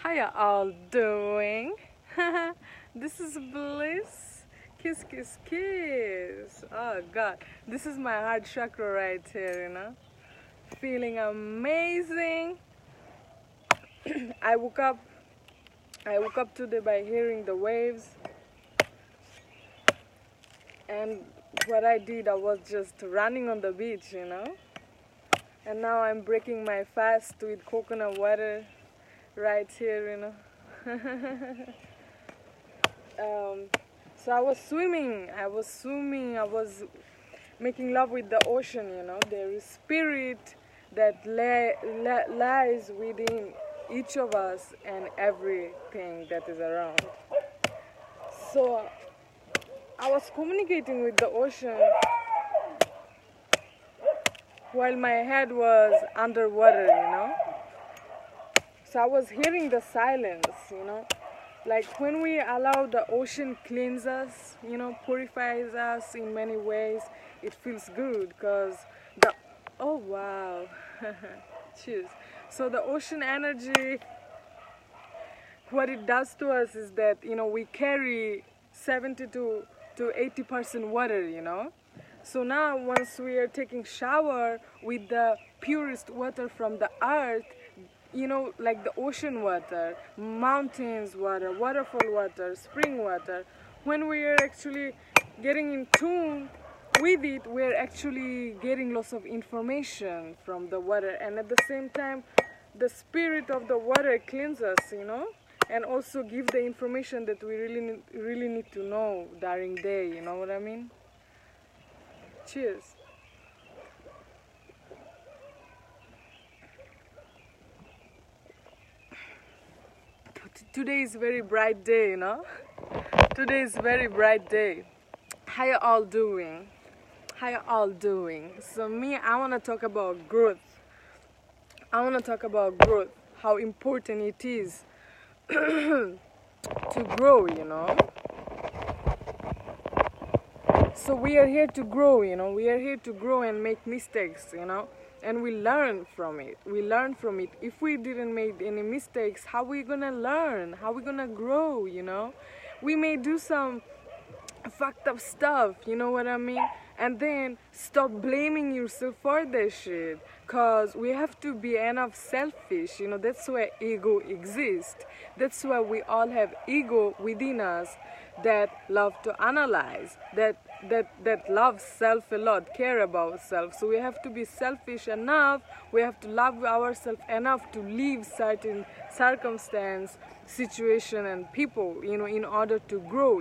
How you all doing? This is Bliss. Kiss, kiss, kiss. Oh God, this is my heart chakra right here, Feeling amazing. I woke up today by hearing the waves. And what I did, I was just running on the beach, And now I'm breaking my fast with coconut water right here, So I was swimming, I was making love with the ocean, There is spirit that lies within each of us and everything that is around. So I was communicating with the ocean while my head was underwater, So I was hearing the silence, Like when we allow the ocean cleanse us, purifies us in many ways, it feels good because oh wow, cheers. So the ocean energy, what it does to us is that, we carry 70 to 80% water, So now once we are taking shower with the purest water from the earth, like the ocean water, mountains water, waterfall water, spring water, when we are actually getting in tune with it, we're actually getting lots of information from the water, and at the same time the spirit of the water cleanses us, and also give the information that we really need to know during day, you know what I mean? Cheers. Today is a very bright day, Today is a very bright day. How you all doing? How you all doing? So me, I want to talk about growth. How important it is to grow, So we are here to grow, We are here to grow and make mistakes, And we learn from it. If we didn't make any mistakes, how are we gonna learn? How are we gonna grow, We may do some fucked up stuff, you know what I mean? And then stop blaming yourself for that shit. Cause we have to be enough selfish, That's where ego exists. That's why we all have ego within us that love to analyze, that love self a lot, care about self. So we have to be selfish enough, we have to love ourselves enough to leave certain circumstance, situation and people, in order to grow,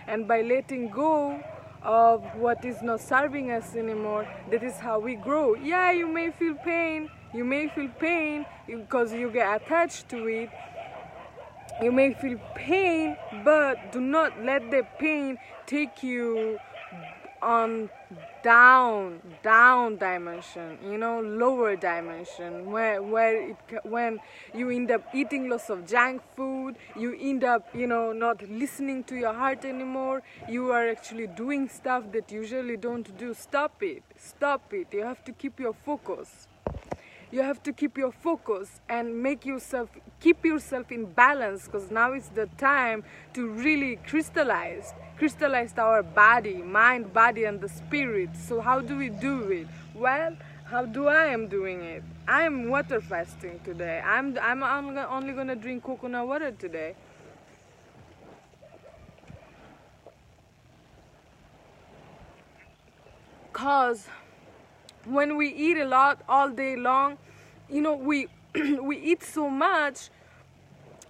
And by letting go of what is not serving us anymore, that is how we grow. Yeah, you may feel pain because you get attached to it. You may feel pain, but do not let the pain take you on down dimension, lower dimension, when you end up eating lots of junk food, you end up, not listening to your heart anymore, you are actually doing stuff that you usually don't do. Stop it. You have to keep your focus. And keep yourself in balance, because now is the time to really crystallize our body, mind, body, and the spirit. So how do we do it? Well, how do I am doing it? I am water fasting today. I'm only gonna drink coconut water today. Cause when we eat a lot all day long, we we eat so much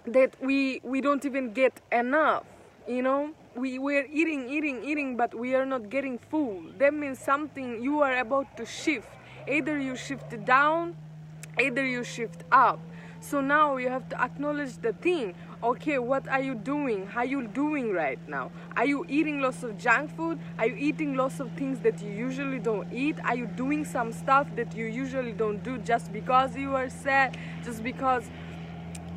that we don't even get enough, we're eating, but we are not getting full. That means something you are about to shift. Either you shift down, either you shift up. So now you have to acknowledge the thing. Okay, what are you doing? How are you doing right now? Are you eating lots of junk food? Are you eating lots of things that you usually don't eat? Are you doing some stuff that you usually don't do just because you are sad? Just because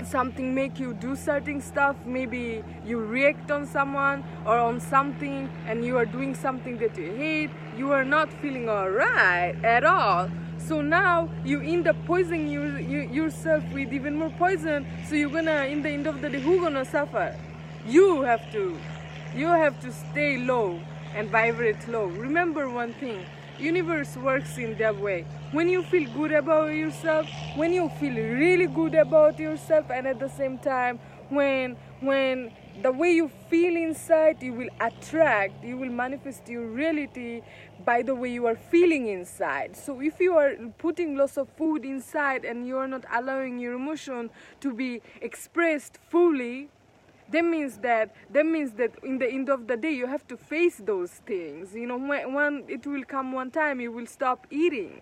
something make you do certain stuff? Maybe you react on someone or on something and you are doing something that you hate. You are not feeling alright at all. So now you end up poisoning yourself with even more poison. So you're gonna, in the end of the day, who's gonna suffer? You have to. You have to stay low and vibrate low. Remember one thing, universe works in that way. When you feel good about yourself, when you feel really good about yourself, and at the same time, when the way you feel inside, you will attract, you will manifest your reality by the way you are feeling inside. So if you are putting lots of food inside and you are not allowing your emotion to be expressed fully, that means that in the end of the day you have to face those things. You know, when it will come one time, you will stop eating.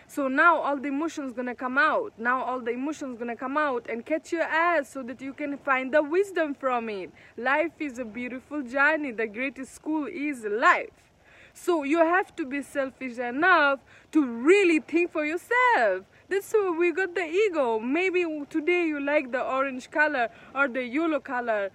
So now all the emotions gonna come out. Now all the emotions gonna come out and catch your ass so that you can find the wisdom from it. Life is a beautiful journey. The greatest school is life. So you have to be selfish enough to really think for yourself. That's why we got the ego. Maybe today you like the orange color or the yellow color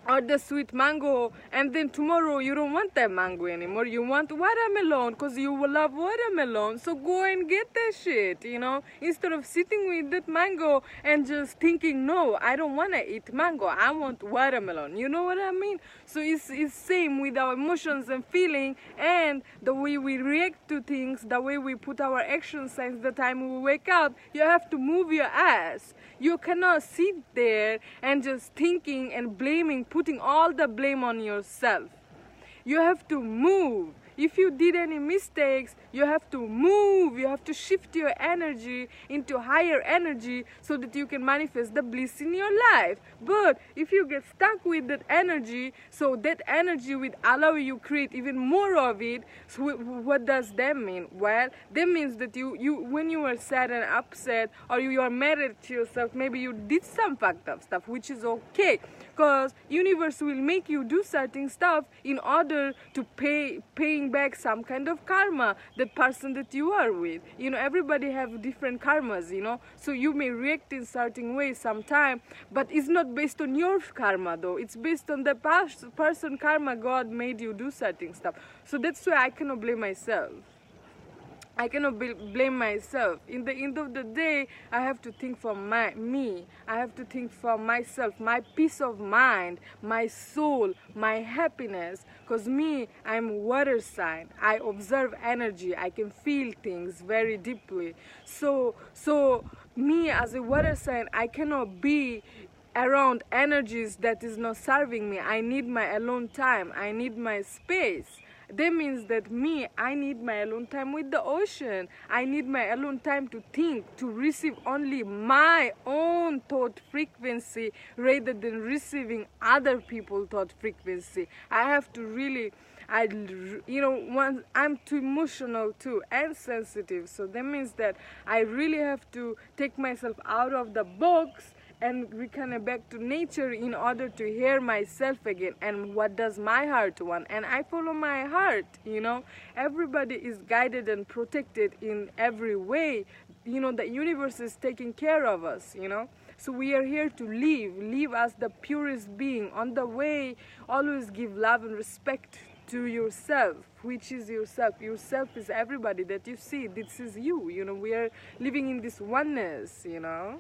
or the sweet mango, and then tomorrow you don't want that mango anymore. You want watermelon because you love watermelon. So go and get that shit, you know, instead of sitting with that mango and just thinking, no, I don't want to eat mango, I want watermelon. You know what I mean? So it's same with our emotions and feeling, and the way we react to things, the way we put our action signs the time we wake up. You have to move your ass. You cannot sit there and just thinking and blaming, putting all the blame on yourself. You have to move. If you did any mistakes, you have to move. You have to shift your energy into higher energy so that you can manifest the bliss in your life. But if you get stuck with that energy, so that energy will allow you create even more of it. So what does that mean? Well, that means that you when you are sad and upset, or you are mad at yourself, maybe you did some fucked up stuff, which is okay, because universe will make you do certain stuff in order to paying back some kind of karma, that person that you are with. You know, everybody have different karmas, you know, so you may react in certain ways sometime, but it's not based on your karma though. It's based on the person karma. God made you do certain stuff. So that's why I cannot blame myself. I cannot blame myself. In the end of the day, I have to think for me. I have to think for myself, my peace of mind, my soul, my happiness. Because me, I'm water sign. I observe energy. I can feel things very deeply. So me as a water sign, I cannot be around energies that is not serving me. I need my alone time. I need my space. That means that me, I need my alone time with the ocean. I need my alone time to think, to receive only my own thought frequency rather than receiving other people's thought frequency. I have to really, I'm too emotional too and sensitive. So that means that I really have to take myself out of the box and reconnect back to nature in order to hear myself again, and what does my heart want, and I follow my heart. You know, everybody is guided and protected in every way. You know, the universe is taking care of us, you know. So we are here to live as the purest being. On the way, always give love and respect to yourself. Which is yourself? Yourself is everybody that you see. This is you. You know, we are living in this oneness, you know.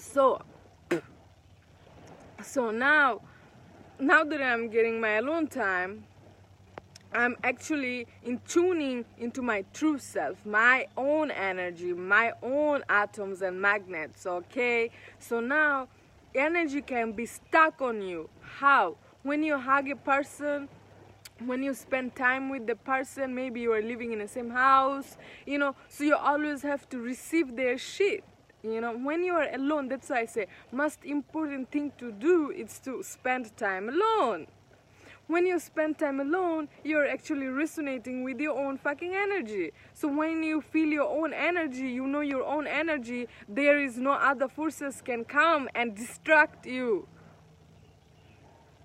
So now that I'm getting my alone time, I'm actually tuning into my true self, my own energy, my own atoms and magnets, okay? So now energy can be stuck on you. How? When you hug a person, when you spend time with the person, maybe you are living in the same house, you know, so you always have to receive their shit. You know, when you are alone, that's why I say most important thing to do is to spend time alone. When you spend time alone, you're actually resonating with your own fucking energy. So when you feel your own energy, you know your own energy, there is no other forces can come and distract you.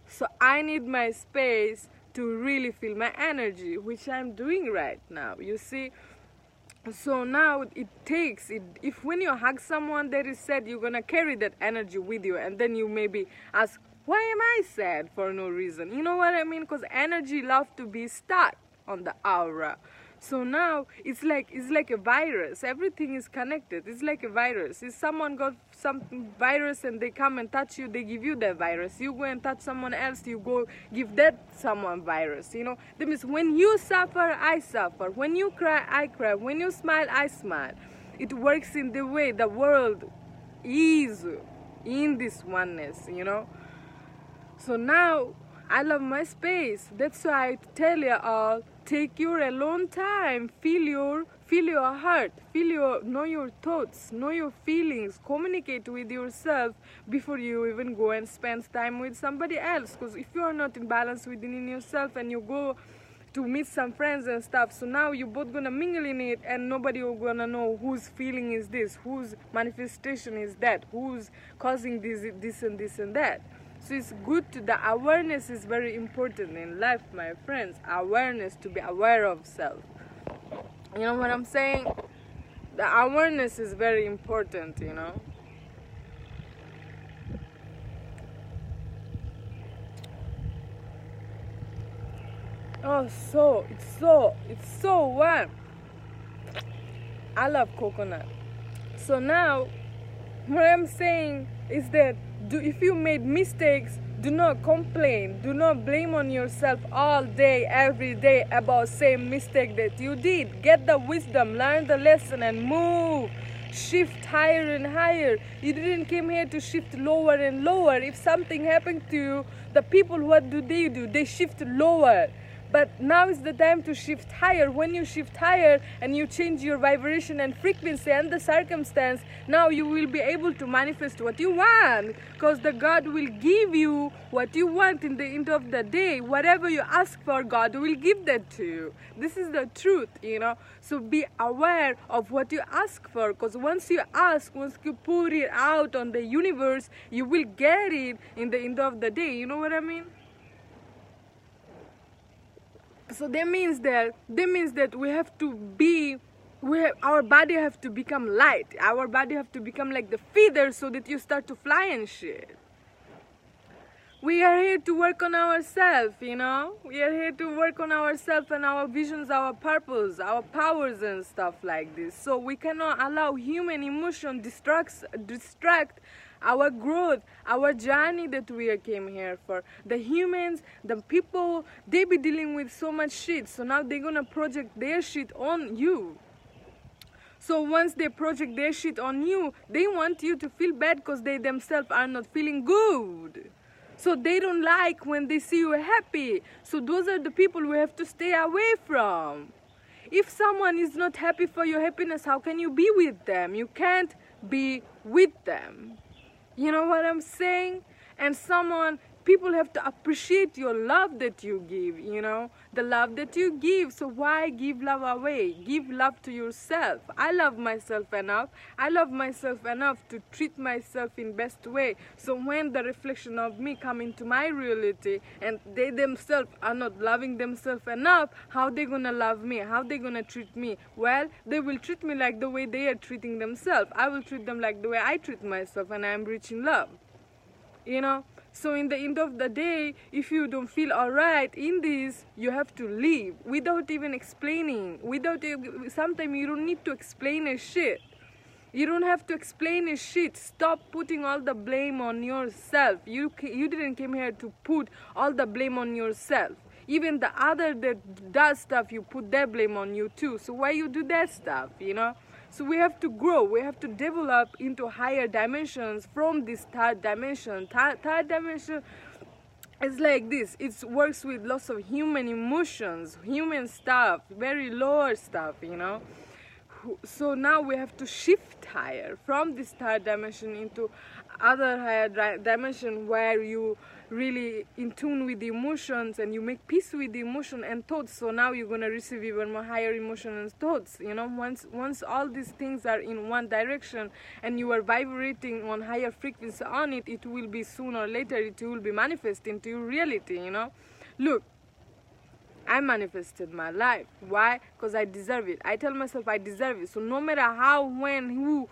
So I need my space to really feel my energy, which I'm doing right now, you see. So now it takes it, if when you hug someone that is said, you're gonna carry that energy with you, and then you maybe ask Why am I sad for no reason? You know what I mean? Because energy love to be stuck on the aura. So now it's like a virus. Everything is connected. It's like a virus. If someone got some virus and they come and touch you, they give you that virus. You go and touch someone else, you go give that someone virus. You know, that means when you suffer, I suffer. When you cry, I cry. When you smile, I smile. It works in the way the world is in this oneness, you know. So now I love my space. That's why I tell you all, take your alone time, feel your heart, know your thoughts, know your feelings, communicate with yourself before you even go and spend time with somebody else. Because if you are not in balance within yourself and you go to meet some friends and stuff, so now you're both gonna mingle in it and nobody will gonna know whose feeling is this, whose manifestation is that, who's causing this and that. So it's good the awareness is very important in life, my friends. Awareness, to be aware of self. You know what I'm saying? The awareness is very important, you know. Oh, it's so warm. I love coconut. So now, what I'm saying is that if you made mistakes, do not complain. Do not blame on yourself all day, every day about same mistake that you did. Get the wisdom, learn the lesson and move. Shift higher and higher. You didn't come here to shift lower and lower. If something happened to you, the people, what do? They shift lower. But now is the time to shift higher. When you shift higher and you change your vibration and frequency and the circumstance, now you will be able to manifest what you want. Because the God will give you what you want in the end of the day. Whatever you ask for, God will give that to you. This is the truth, you know. So be aware of what you ask for. Because once you ask, once you put it out on the universe, you will get it in the end of the day. You know what I mean? So that means that we have to be, our body have to become light. Our body have to become like the feather so that you start to fly and shit. We are here to work on ourselves, you know. We are here to work on ourselves and our visions, our purpose, our powers and stuff like this. So we cannot allow human emotion distract our growth, our journey that we came here for. The humans, the people, they be dealing with so much shit. So now they're gonna project their shit on you. So once they project their shit on you, they want you to feel bad because they themselves are not feeling good. So they don't like when they see you happy. So those are the people we have to stay away from. If someone is not happy for your happiness, how can you be with them? You can't be with them. You know what I'm saying? And people have to appreciate your love that you give, you know, the love that you give. So why give love away? Give love to yourself. I love myself enough. I love myself enough to treat myself in best way. So when the reflection of me come into my reality and they themselves are not loving themselves enough, how they gonna love me? How they gonna treat me? Well, they will treat me like the way they are treating themselves. I will treat them like the way I treat myself, and I am rich in love. You know? So in the end of the day, if you don't feel alright in this, you have to leave without even explaining. Sometimes you don't need to explain a shit. You don't have to explain a shit. Stop putting all the blame on yourself. You didn't come here to put all the blame on yourself. Even the other that does stuff, you put their blame on you too. So why you do that stuff, you know? So we have to grow, we have to develop into higher dimensions from this third dimension. Third dimension is like this. It works with lots of human emotions, human stuff, very lower stuff, you know. So now we have to shift higher from this third dimension into other higher dimension where you really in tune with the emotions and you make peace with the emotion and thoughts. So now you're gonna receive even more higher emotion and thoughts, you know. Once all these things are in one direction and you are vibrating on higher frequency on it, it will be sooner or later it will be manifesting to your reality, you know. Look, I manifested my life. Why? Because I deserve it. I tell myself I deserve it. So no matter how, when, who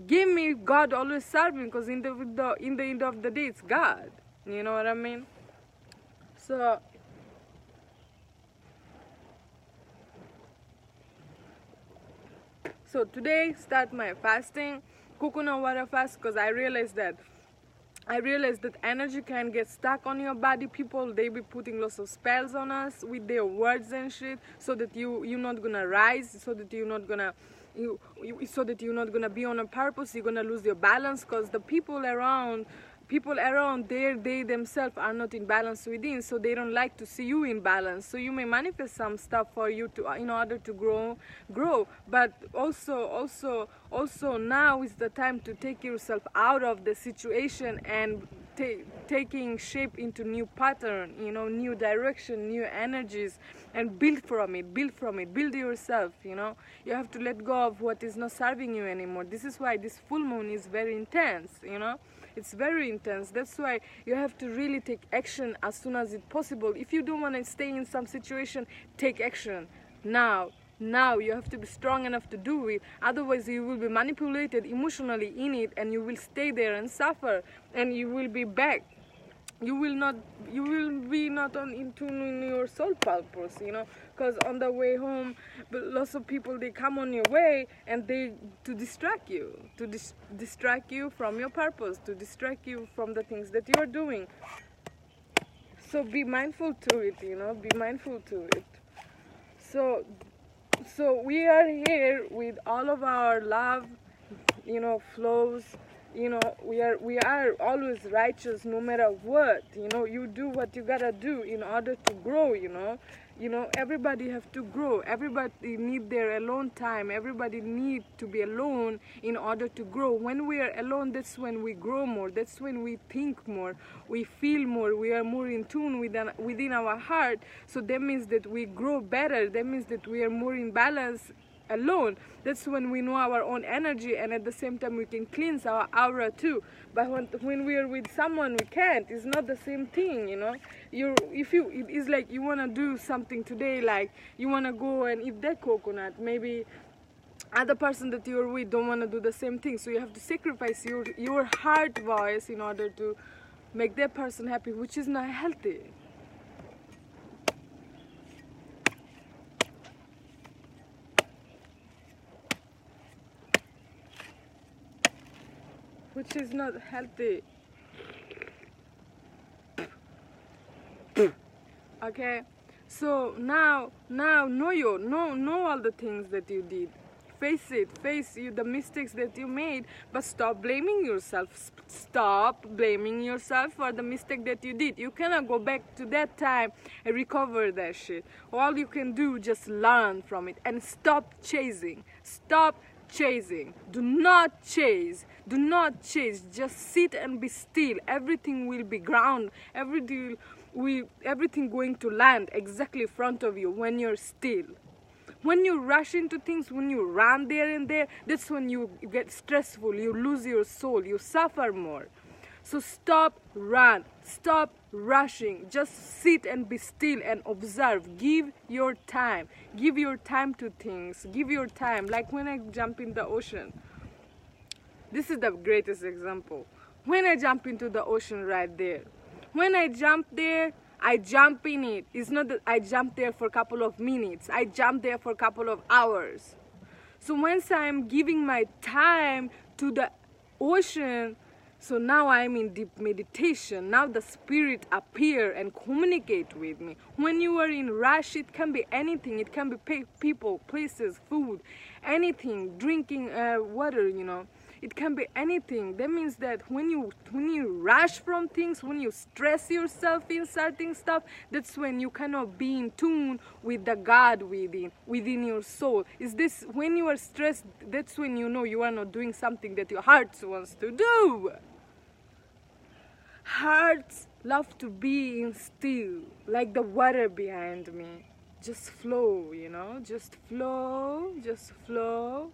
give me God, always serve me, because in the end of the day it's God. You know what I mean? So today start my fasting, coconut water fast, because I realized that energy can get stuck on your body. People, they be putting lots of spells on us with their words and shit, so that you're not gonna rise, so that you're not gonna be on a purpose. You're gonna lose your balance, because the people around there, they themselves are not in balance within, so they don't like to see you in balance. So you may manifest some stuff for you to in order to grow, but also now is the time to take yourself out of the situation and taking shape into new pattern, new direction, new energies, and build yourself. You have to let go of what is not serving you anymore. This is why this full moon is very intense. It's very intense. That's why you have to really take action as soon as it's possible. If you don't want to stay in some situation, take action now. You have to be strong enough to do it. Otherwise you will be manipulated emotionally in it, and you will stay there and suffer, and you will be back. You will be not in tune in your soul purpose, because on the way home, lots of people, they come on your way, and to distract you from your purpose, to distract you from the things that you are doing. So be mindful to it, be mindful to it. So we are here with all of our love, flows. We are always righteous no matter what. You do what you gotta do in order to grow. Everybody have to grow. Everybody need their alone time. Everybody need to be alone in order to grow. When we are alone, that's when we grow more. That's when we think more, we feel more, we are more in tune within our heart. So that means that we grow better. That means that we are more in balance alone. That's when we know our own energy, and at the same time we can cleanse our aura too. But when we are with someone, we can't. It's not the same thing. It's like you want to do something today, like you want to go and eat that coconut. Maybe other person that you're with don't want to do the same thing, so you have to sacrifice your heart voice in order to make that person happy, which is not healthy. Which is not healthy. Okay, so now know all the things that you did. Face the mistakes that you made, but stop blaming yourself. Stop blaming yourself for the mistake that you did. You cannot go back to that time and recover that shit. All you can do, just learn from it and stop chasing. Do not chase. Just sit and be still. Everything will be ground. Everything going to land exactly in front of you when you're still. When you rush into things, when you run there and there, that's when you get stressful. You lose your soul. You suffer more. So stop rushing. Just sit and be still and observe. Give your time to things. Give your time. Like when I jump in the ocean, this is the greatest example. When I jump into the ocean right there, when I jump there, I jump in it. It's not that I jump there for a couple of minutes. I jump there for a couple of hours. So once I'm giving my time to the ocean, so now I'm in deep meditation. Now the spirit appear and communicate with me. When you are in rush, it can be anything. It can be people, places, food, anything, drinking water, It can be anything. That means that when you rush from things, when you stress yourself in certain stuff, that's when you cannot be in tune with the God within your soul. When you are stressed, that's when you know you are not doing something that your heart wants to do. Hearts love to be in still, like the water behind me. Just flow, just flow.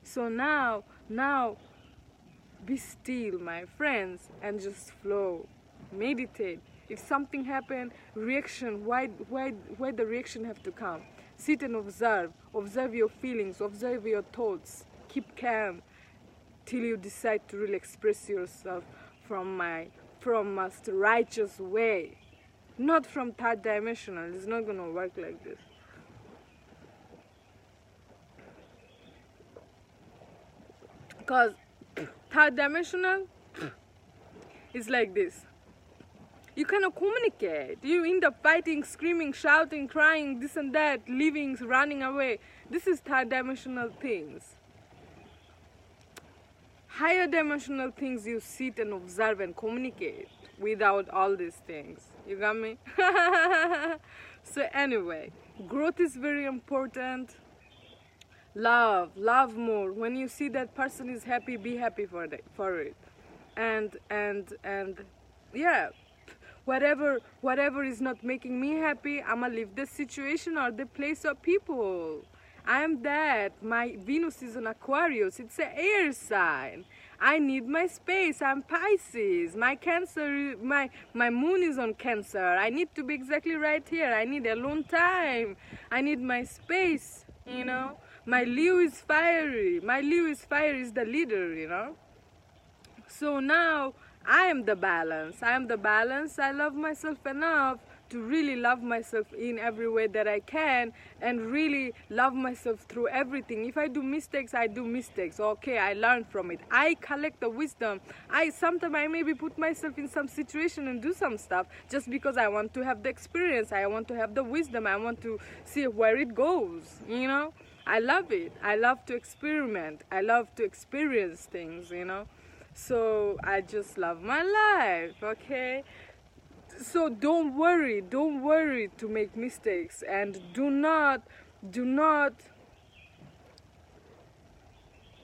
So now, be still, my friends, and just flow. Meditate. If something happened, reaction, why the reaction have to come? Sit and observe. Observe your feelings, observe your thoughts. Keep calm. till you decide to really express yourself from most righteous way, not from third dimensional. It's not gonna work like this. Because third dimensional is like this. You cannot communicate. You end up fighting, screaming, shouting, crying, this and that, leaving, running away. This is third dimensional things. Higher dimensional things, you sit and observe and communicate without all these things. You got me? So anyway, growth is very important. Love more. When you see that person is happy, be happy for it. And yeah, whatever is not making me happy, I'ma leave the situation or the place or people. I am that. My Venus is on Aquarius. It's an air sign. I need my space. I'm Pisces. My Cancer, my moon is on Cancer. I need to be exactly right here. I need alone time. I need my space, you know. My Leo is fiery. My Leo is fiery, is the leader, you know. So now I am the balance. I am the balance. I love myself enough to really love myself in every way that I can, and really love myself through everything. If I do mistakes, I do mistakes. Okay, I learn from it. I collect the wisdom. Sometimes I maybe put myself in some situation and do some stuff just because I want to have the experience. I want to have the wisdom. I want to see where it goes, you know. I love it. I love to experiment. I love to experience things, you know. So I just love my life, okay? So don't worry to make mistakes, and do not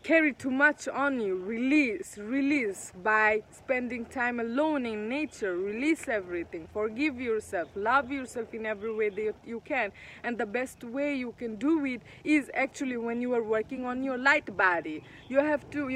carry too much on you. Release by spending time alone in nature. Release everything. Forgive yourself. Love yourself in every way that you can. And the best way you can do it is actually when you are working on your light body. You have to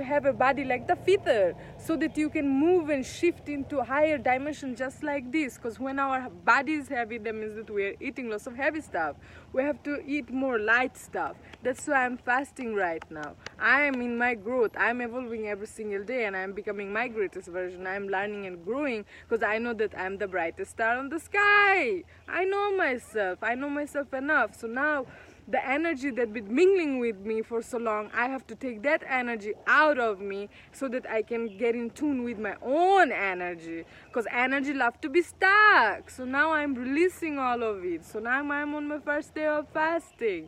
have a body like the feather, so that you can move and shift into higher dimension just like this. Because when our body is heavy, that means that we are eating lots of heavy stuff. We have to eat more light stuff. That's why I'm fasting right now. I am in my growth. I'm evolving every single day, and I'm becoming my greatest version. I'm learning and growing because I know that I'm the brightest star on the sky. I know myself. I know myself enough. So now the energy that been mingling with me for so long, I have to take that energy out of me so that I can get in tune with my own energy, because energy loves to be stuck. So now I'm releasing all of it. So now I'm on my first day of fasting.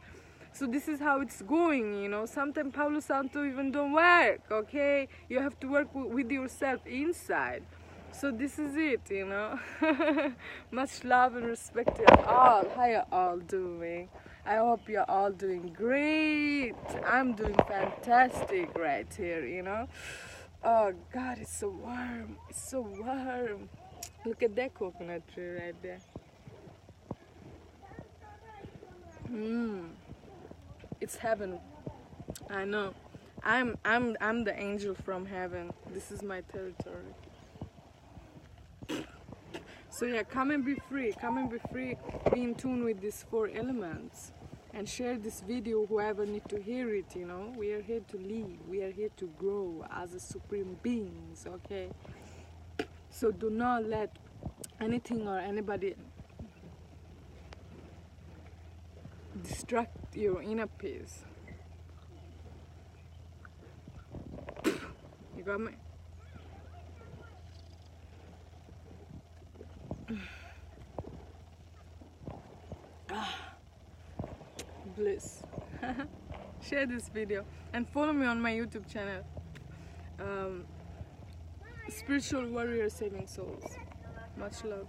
So this is how it's going, you know. Sometimes Palo Santo even don't work, okay? You have to work with yourself inside. So this is it, you know. Much love and respect to you all. How you all doing? I hope you're all doing great. I'm doing fantastic right here, you know. Oh God, it's so warm. It's so warm. Look at that coconut tree right there. It's heaven. I know. I'm the angel from heaven. This is my territory. So yeah, come and be free. Come and be free. Be in tune with these 4 elements. And share this video whoever need to hear it, you know. We are here to live. We are here to grow as a supreme beings, okay? So do not let anything or anybody distract your inner peace. You got me? Bliss. Share this video and follow me on my YouTube channel, Spiritual Warrior Saving Souls. Much love.